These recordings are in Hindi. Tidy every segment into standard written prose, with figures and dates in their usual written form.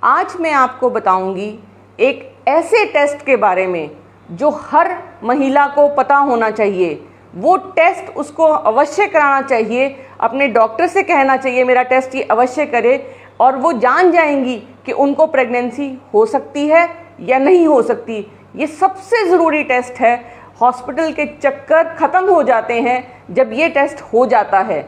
आज मैं आपको बताऊंगी एक ऐसे टेस्ट के बारे में जो हर महिला को पता होना चाहिए। वो टेस्ट उसको अवश्य कराना चाहिए, अपने डॉक्टर से कहना चाहिए मेरा टेस्ट ये अवश्य करे, और वो जान जाएंगी कि उनको प्रेगनेंसी हो सकती है या नहीं हो सकती। ये सबसे ज़रूरी टेस्ट है। हॉस्पिटल के चक्कर ख़त्म हो जाते हैं जब ये टेस्ट हो जाता है।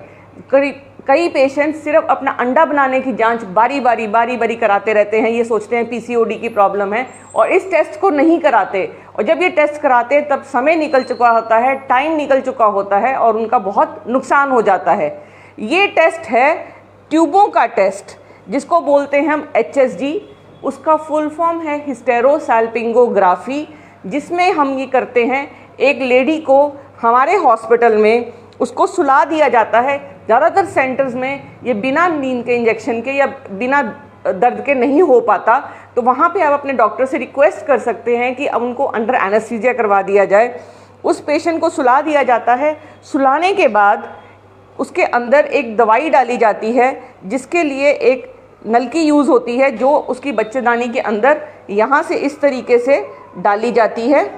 कई पेशेंट सिर्फ अपना अंडा बनाने की जांच बारी बारी कराते रहते हैं। ये सोचते हैं पीसीओडी की प्रॉब्लम है और इस टेस्ट को नहीं कराते, और जब ये टेस्ट कराते तब समय निकल चुका होता है, टाइम निकल चुका होता है और उनका बहुत नुकसान हो जाता है। ये टेस्ट है ट्यूबों का टेस्ट, जिसको बोलते हैं हम HSG। उसका फुल फॉर्म है हिस्टेरोसाल्पिंगोग्राफी, जिसमें हम ये करते हैं एक लेडी को हमारे हॉस्पिटल में उसको सुला दिया जाता है। ज़्यादातर सेंटर्स में ये बिना नींद के इंजेक्शन के या बिना दर्द के नहीं हो पाता, तो वहाँ पे आप अपने डॉक्टर से रिक्वेस्ट कर सकते हैं कि अब उनको अंडर एनेस्थीसिया करवा दिया जाए। उस पेशेंट को सुला दिया जाता है। सुलाने के बाद उसके अंदर एक दवाई डाली जाती है, जिसके लिए एक नलकी यूज़ होती है, जो उसकी बच्चेदानी के अंदर यहाँ से इस तरीके से डाली जाती है,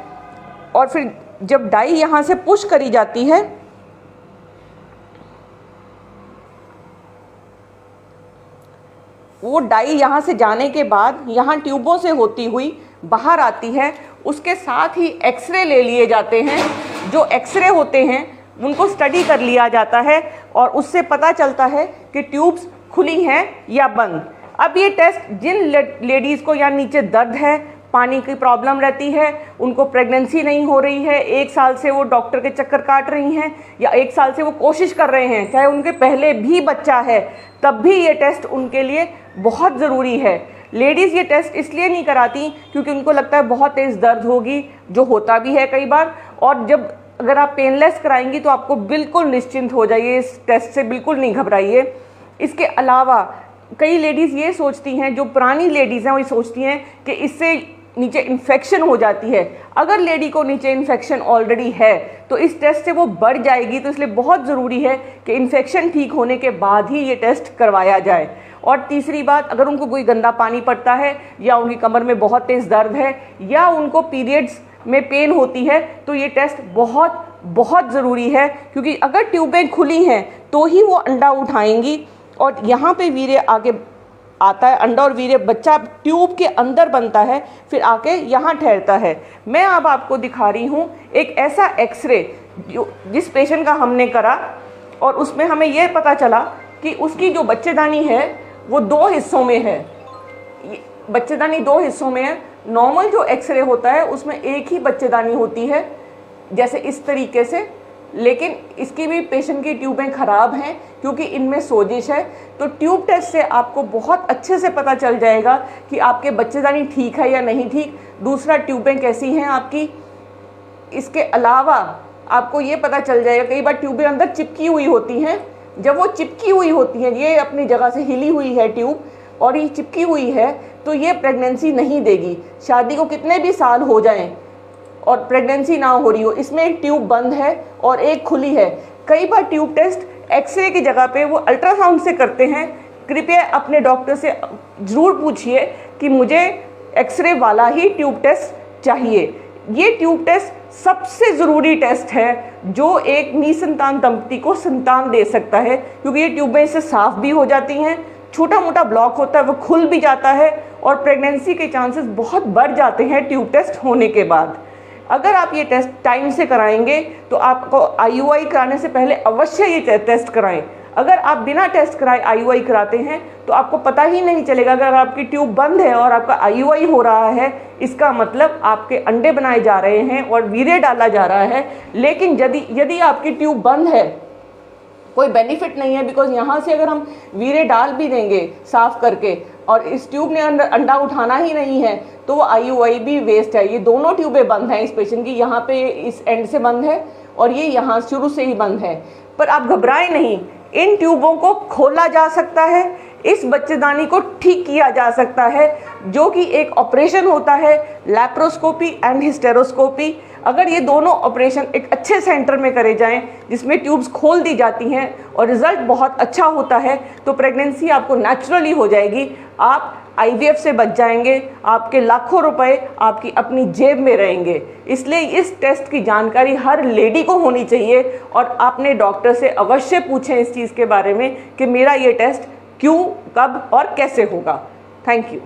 और फिर जब डाई यहाँ से पुश करी जाती है वो डाई यहाँ से जाने के बाद यहाँ ट्यूबों से होती हुई बाहर आती है। उसके साथ ही एक्सरे ले लिए जाते हैं। जो एक्सरे होते हैं उनको स्टडी कर लिया जाता है और उससे पता चलता है कि ट्यूब्स खुली हैं या बंद। अब ये टेस्ट जिन लेडीज़ को या नीचे दर्द है, पानी की प्रॉब्लम रहती है, उनको प्रेगनेंसी नहीं हो रही है, 1 साल से वो डॉक्टर के चक्कर काट रही हैं, या 1 साल से वो कोशिश कर रहे हैं, चाहे उनके पहले भी बच्चा है, तब भी ये टेस्ट उनके लिए बहुत ज़रूरी है। लेडीज़ ये टेस्ट इसलिए नहीं कराती क्योंकि उनको लगता है बहुत तेज़ दर्द होगी, जो होता भी है कई बार, और जब अगर आप पेनलेस कराएंगी तो आपको बिल्कुल निश्चिंत हो जाइए, इस टेस्ट से बिल्कुल नहीं घबराइए। इसके अलावा कई लेडीज़ ये सोचती हैं, जो पुरानी लेडीज़ हैं वो ये सोचती हैं कि इससे नीचे इन्फेक्शन हो जाती है। अगर लेडी को नीचे इन्फेक्शन ऑलरेडी है तो इस टेस्ट से वो बढ़ जाएगी, तो इसलिए बहुत ज़रूरी है कि इन्फेक्शन ठीक होने के बाद ही ये टेस्ट करवाया जाए। और तीसरी बात, अगर उनको कोई गंदा पानी पड़ता है, या उनकी कमर में बहुत तेज़ दर्द है, या उनको पीरियड्स में पेन होती है, तो ये टेस्ट बहुत ज़रूरी है, क्योंकि अगर ट्यूबें खुली हैं तो ही वो अंडा उठाएंगी, और यहाँ पे वीर्य आगे आता है। अंडा और वीर्य बच्चा ट्यूब के अंदर बनता है, फिर आके यहाँ ठहरता है। मैं अब आपको दिखा रही हूँ एक ऐसा एक्सरे जिस पेशेंट का हमने करा, और उसमें हमें ये पता चला कि उसकी जो बच्चेदानी है वो 2 हिस्सों में है। बच्चेदानी 2 हिस्सों में है। नॉर्मल जो एक्सरे होता है उसमें एक ही बच्चेदानी होती है, जैसे इस तरीके से, लेकिन इसकी भी पेशेंट की ट्यूबें ख़राब हैं क्योंकि इनमें सोजिश है। तो ट्यूब टेस्ट से आपको बहुत अच्छे से पता चल जाएगा कि आपके बच्चेदानी ठीक है या नहीं ठीक। दूसरा, ट्यूबें कैसी हैं आपकी। इसके अलावा आपको ये पता चल जाएगा, कई बार ट्यूबें अंदर चिपकी हुई होती हैं। जब वो चिपकी हुई होती हैं, ये अपनी जगह से हिली हुई है ट्यूब और ये चिपकी हुई है, तो ये प्रेगनेंसी नहीं देगी। शादी को कितने भी साल हो जाएं और प्रेगनेंसी ना हो रही हो, इसमें एक ट्यूब बंद है और एक खुली है। कई बार ट्यूब टेस्ट एक्सरे की जगह पे वो अल्ट्रासाउंड से करते हैं। कृपया अपने डॉक्टर से ज़रूर पूछिए कि मुझे एक्सरे वाला ही ट्यूब टेस्ट चाहिए। ये ट्यूब टेस्ट सबसे ज़रूरी टेस्ट है जो एक निसंतान दंपति को संतान दे सकता है, क्योंकि ये ट्यूबें इससे साफ़ भी हो जाती हैं, छोटा मोटा ब्लॉक होता है वो खुल भी जाता है, और प्रेगनेंसी के चांसेस बहुत बढ़ जाते हैं ट्यूब टेस्ट होने के बाद। अगर आप ये टेस्ट टाइम से कराएंगे तो आपको IUI कराने से पहले अवश्य ये टेस्ट कराएं। अगर आप बिना टेस्ट कराए IUI कराते हैं तो आपको पता ही नहीं चलेगा। अगर आपकी ट्यूब बंद है और आपका IUI हो रहा है, इसका मतलब आपके अंडे बनाए जा रहे हैं और वीर्य डाला जा रहा है। लेकिन यदि आपकी ट्यूब बंद है, कोई बेनिफिट नहीं है, बिकॉज यहाँ से अगर हम वीर्य डाल भी देंगे साफ़ करके और इस ट्यूब ने अंडा उठाना ही नहीं है, तो वो IUI भी वेस्ट है। ये दोनों ट्यूबें बंद हैं इस पेशेंट की, यहाँ पे इस एंड से बंद है और ये यहाँ शुरू से ही बंद है। पर आप घबराएं नहीं, इन ट्यूबों को खोला जा सकता है, इस बच्चेदानी को ठीक किया जा सकता है, जो कि एक ऑपरेशन होता है, लैप्रोस्कोपी एंड हिस्टेरोस्कोपी। अगर ये दोनों ऑपरेशन एक अच्छे सेंटर में करे जाएं जिसमें ट्यूब्स खोल दी जाती हैं और रिजल्ट बहुत अच्छा होता है, तो प्रेगनेंसी आपको नेचुरली हो जाएगी। आप IVF से बच जाएंगे, आपके लाखों रुपए आपकी अपनी जेब में रहेंगे। इसलिए इस टेस्ट की जानकारी हर लेडी को होनी चाहिए और अपने डॉक्टर से अवश्य पूछें इस चीज़ के बारे में कि मेरा ये टेस्ट क्यों, कब और कैसे होगा। Thank you.